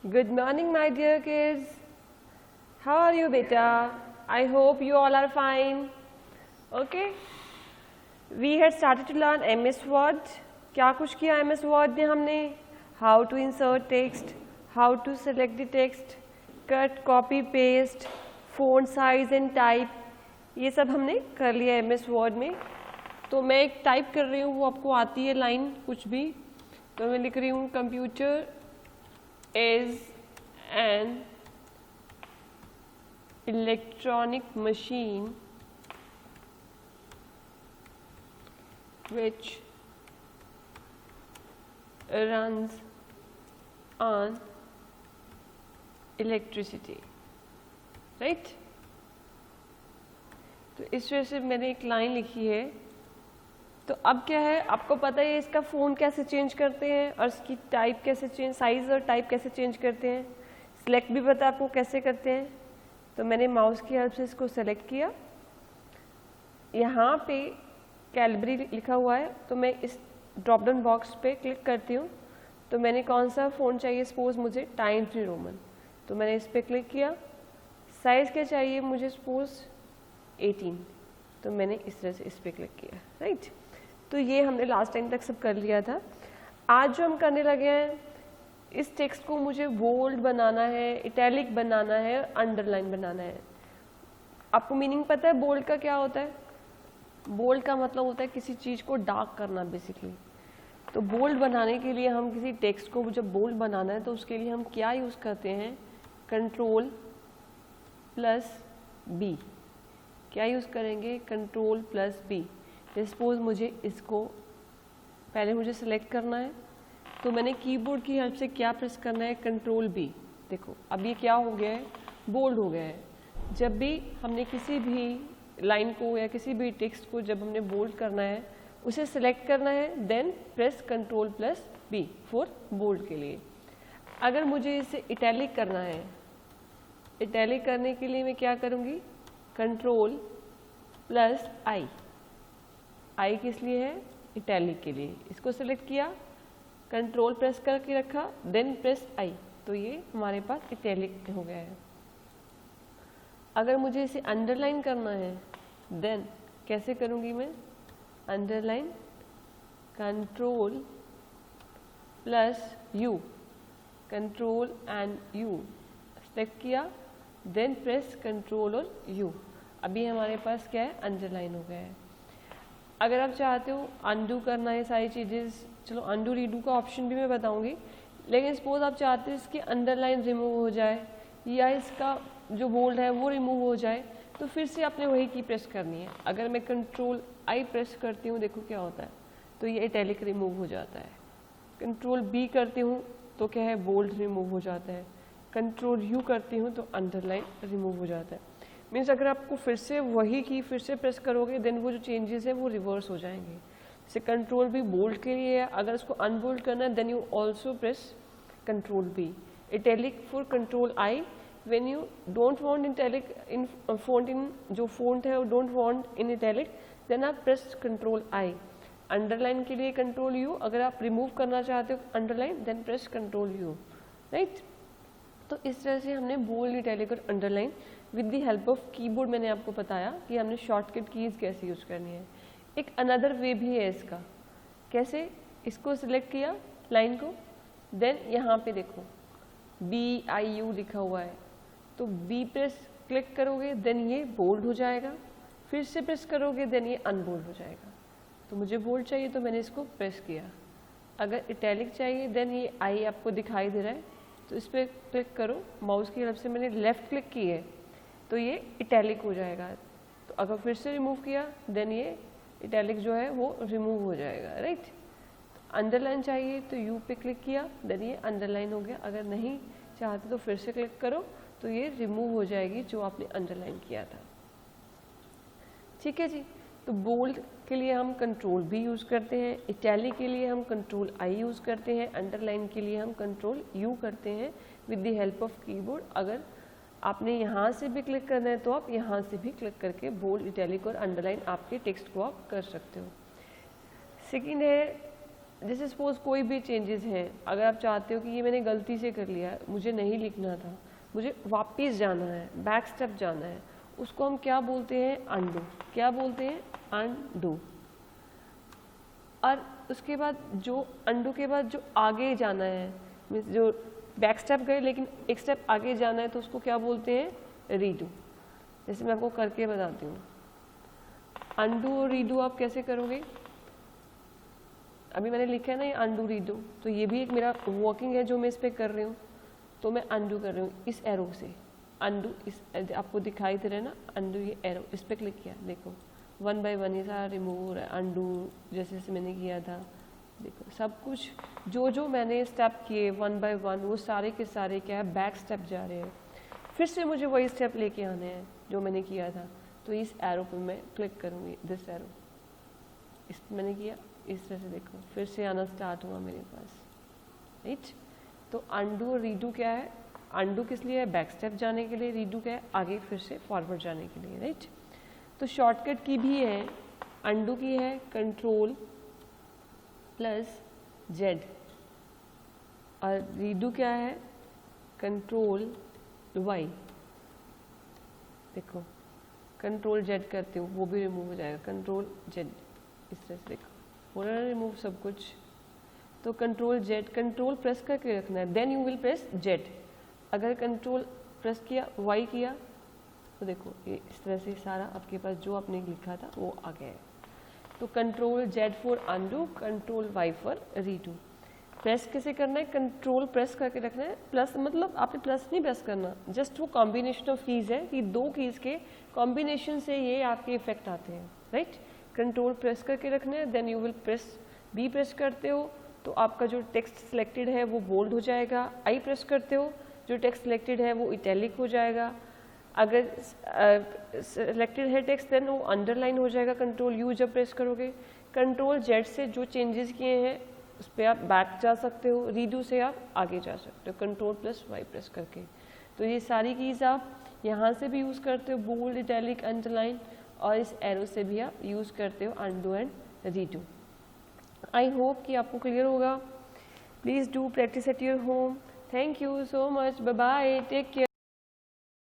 Good morning, my dear kids. How are you, beta? I hope you all are fine. Okay. We had started to learn MS Word. क्या कुछ किया MS Word में हमने? How to insert text, how to select the text, cut, copy, paste, font size and type. ये सब हमने कर लिया MS Word में. तो मैं एक टाइप कर रही हूँ, वो आपको आती है लाइन कुछ भी. तो मैं लिख रही हूँ computer is an electronic machine which runs on electricity, right? तो इस वजह से मैंने एक लाइन लिखी है. तो अब क्या है, आपको पता है इसका फ़ॉन्ट कैसे चेंज करते हैं और इसकी टाइप कैसे चेंज, साइज़ और टाइप कैसे चेंज करते हैं. सिलेक्ट भी पता है आपको कैसे करते हैं. तो मैंने माउस की हेल्प से इसको सेलेक्ट किया. यहाँ पे कैलबरी लिखा हुआ है, तो मैं इस ड्रॉप डाउन बॉक्स पे क्लिक करती हूँ. तो मैंने कौन सा फ़ॉन्ट चाहिए, सपोज मुझे टाइम्स न्यू रोमन, तो मैंने इस पर क्लिक किया. साइज़ क्या चाहिए मुझे, सपोज 18, तो मैंने इस तरह से इस पर क्लिक किया. राइट. तो ये हमने लास्ट टाइम तक सब कर लिया था. आज जो हम करने लगे हैं, इस टेक्स्ट को मुझे बोल्ड बनाना है, इटैलिक बनाना है, अंडरलाइन बनाना है. आपको मीनिंग पता है बोल्ड का क्या होता है? बोल्ड का मतलब होता है किसी चीज़ को डार्क करना बेसिकली. तो बोल्ड बनाने के लिए हम किसी टेक्स्ट को जब बोल्ड बनाना है तो उसके लिए हम क्या यूज़ करते हैं, Ctrl+B. क्या यूज़ करेंगे, Ctrl+B. सपोज मुझे इसको पहले मुझे सेलेक्ट करना है, तो मैंने कीबोर्ड की हेल्प से क्या प्रेस करना है, Ctrl+B. देखो अब ये क्या हो गया है, बोल्ड हो गया है. जब भी हमने किसी भी लाइन को या किसी भी टेक्स्ट को जब हमने बोल्ड करना है, उसे सेलेक्ट करना है, then press Ctrl+B for bold के लिए. अगर मुझे इसे इटैलिक करना है, इटैलिक करने के लिए मैं क्या करूँगी, Ctrl+I. आई किस लिए है, इटैलिक के लिए. इसको सेलेक्ट किया, कंट्रोल प्रेस करके रखा, देन प्रेस आई, तो ये हमारे पास इटैलिक हो गया है. अगर मुझे इसे अंडरलाइन करना है, देन कैसे करूँगी मैं, underline Ctrl+U, control and U select किया, देन प्रेस कंट्रोल और U. अभी हमारे पास क्या है, अंडरलाइन हो गया है. अगर आप चाहते हो अनडू करना है सारी चीज़ें, चलो अनडू रीडू का ऑप्शन भी मैं बताऊंगी. लेकिन सपोज आप चाहते हैं इसकी अंडरलाइन रिमूव हो जाए या इसका जो बोल्ड है वो रिमूव हो जाए, तो फिर से आपने वही की प्रेस करनी है. अगर मैं Ctrl+I प्रेस करती हूँ, देखो क्या होता है, तो ये इटैलिक रिमूव हो जाता है. Ctrl+B करती हूँ तो क्या है, बोल्ड रिमूव हो जाता है. Ctrl+U करती हूँ तो अंडरलाइन रिमूव हो जाता है. मीन्स अगर आपको फिर से वही की फिर से प्रेस करोगे, देन वो जो चेंजेस है वो रिवर्स हो जाएंगे. जैसे Ctrl+B बोल्ड के लिए है, अगर इसको अनबोल्ड करना है, then you also press Ctrl+B. Italic for Ctrl+I. When you don't want italic in font, in जो फॉन्ट है वो don't want in italic, then आप प्रेस Ctrl+I. अंडरलाइन के लिए Ctrl+U. अगर आप रिमूव करना चाहते हो underline, then press Ctrl+U. Right. तो इस तरह से हमने बोल्ड, इटैलिक और underline with the help of keyboard, मैंने आपको बताया कि हमने शॉर्टकट कीज़ कैसे यूज़ करनी है. एक अनदर वे भी है इसका. कैसे, इसको सिलेक्ट किया लाइन को, देन यहाँ पे देखो BIU लिखा हुआ है, तो B प्रेस क्लिक करोगे, देन ये बोल्ड हो जाएगा. फिर से प्रेस करोगे, देन ये अनबोल्ड हो जाएगा. तो मुझे बोल्ड चाहिए तो मैंने इसको प्रेस किया. अगर इटैलिक चाहिए, देन ये I आपको दिखाई दे रहा है, तो इस पर क्लिक करो. माउस की हेल्प से मैंने लेफ़्ट क्लिक की है, तो ये इटैलिक हो जाएगा. तो अगर फिर से रिमूव किया, देन ये इटैलिक जो है वो रिमूव हो जाएगा. राइट. अंडरलाइन चाहिए तो U पे क्लिक किया, देन ये अंडरलाइन हो गया. अगर नहीं चाहते तो फिर से क्लिक करो, तो ये रिमूव हो जाएगी जो आपने अंडरलाइन किया था. ठीक है जी. तो बोल्ड के लिए हम Ctrl+B यूज़ करते हैं, इटैलिक के लिए हम Ctrl+I यूज़ करते हैं, अंडरलाइन के लिए हम Ctrl+U करते हैं with the help of keyboard. अगर आपने यहाँ से भी क्लिक करना है तो आप यहाँ से भी क्लिक करके बोल्ड, इटैलिक और अंडरलाइन आपके टेक्स्ट को आप कर सकते हो. सेकेंड है जैसे सपोज कोई भी चेंजेस हैं, अगर आप चाहते हो कि ये मैंने गलती से कर लिया, मुझे नहीं लिखना था, मुझे वापस जाना है, बैक स्टेप जाना है, उसको हम क्या बोलते हैं? अनडू। क्या बोलते हैं? अनडू। और उसके बाद जो अनडू के बाद जो आगे जाना है, मीन्स जो बैक स्टेप गए लेकिन एक स्टेप आगे जाना है, तो उसको क्या बोलते हैं? रीडू। जैसे मैं आपको करके बताती हूँ, अनडू और रीडू आप कैसे करोगे? अभी मैंने लिखा है ना ये अनडू रीडू, तो ये भी एक मेरा वर्किंग है जो मैं इस पर कर रही हूँ, तो मैं अनडू कर रही हूँ इस एरो से। अनडू इस आपको दिखाई दे रहा है ना, अनडू ये एरो इस पर क्लिक किया, देखो 1 बाय 1 ये सारा रिमूव हो रहा है। अनडू जैसे जैसे मैंने किया था, देखो सब कुछ जो जो मैंने स्टेप किए 1 बाय 1 वो सारे के सारे क्या है? बैक स्टेप जा रहे हैं। फिर से मुझे वही स्टेप लेके आने हैं जो मैंने किया था, तो इस एरो पे मैं क्लिक करूँगी, दिस एरो, इस पर मैंने किया, इस तरह से देखो फिर से आना स्टार्ट हुआ मेरे पास, राइट। तो अनडू और रीडू क्या है? अनडू किस लिए है? बैक स्टेप जाने के लिए। रीडू क्या है? आगे फिर से फॉरवर्ड जाने के लिए, राइट। तो शॉर्टकट की भी है, अनडू की है कंट्रोल प्लस जेड, और रीडू क्या है? Control Y. देखो कंट्रोल जेड करती हूँ, वो भी रिमूव हो जाएगा, कंट्रोल जेड, इस तरह से देखो हो रहा है रिमूव सब कुछ। तो कंट्रोल जेड, कंट्रोल प्रेस करके रखना है, then you will press Z. अगर कंट्रोल प्रेस किया, वाई किया, तो देखो ये इस तरह से सारा आपके पास जो आपने लिखा था वो आ गया है। तो control Z for undo, control Y for redo. Press कैसे करना है? कंट्रोल प्रेस करके रखना है, प्लस मतलब आपने प्लस नहीं प्रेस करना, जस्ट वो कॉम्बिनेशन ऑफ कीज़ है कि दो कीज़ के कॉम्बिनेशन से ये आपके इफेक्ट आते हैं, राइट। कंट्रोल प्रेस करके रखना है, then you will press, B press करते हो तो आपका जो टेक्स्ट सिलेक्टेड है वो बोल्ड हो जाएगा, आई प्रेस करते हो जो टेक्स्ट सिलेक्टेड है वो इटैलिक हो जाएगा, अगर सिलेक्टेड है टेक्स्ट देन वो अंडरलाइन हो जाएगा। कंट्रोल यू जब प्रेस करोगे, कंट्रोल जेड से जो चेंजेस किए हैं उस पर आप बैक जा सकते हो, रीडू से आप आगे जा सकते हो कंट्रोल प्लस वाई प्रेस करके। तो ये सारी कीज़ आप यहाँ से भी यूज़ करते हो, बोल्ड, इटैलिक, अंडरलाइन, और इस एरो से भी आप यूज़ करते हो undo and redo. I hope कि आपको क्लियर होगा। Please do practice at your home. Thank you so much, bye bye, take care.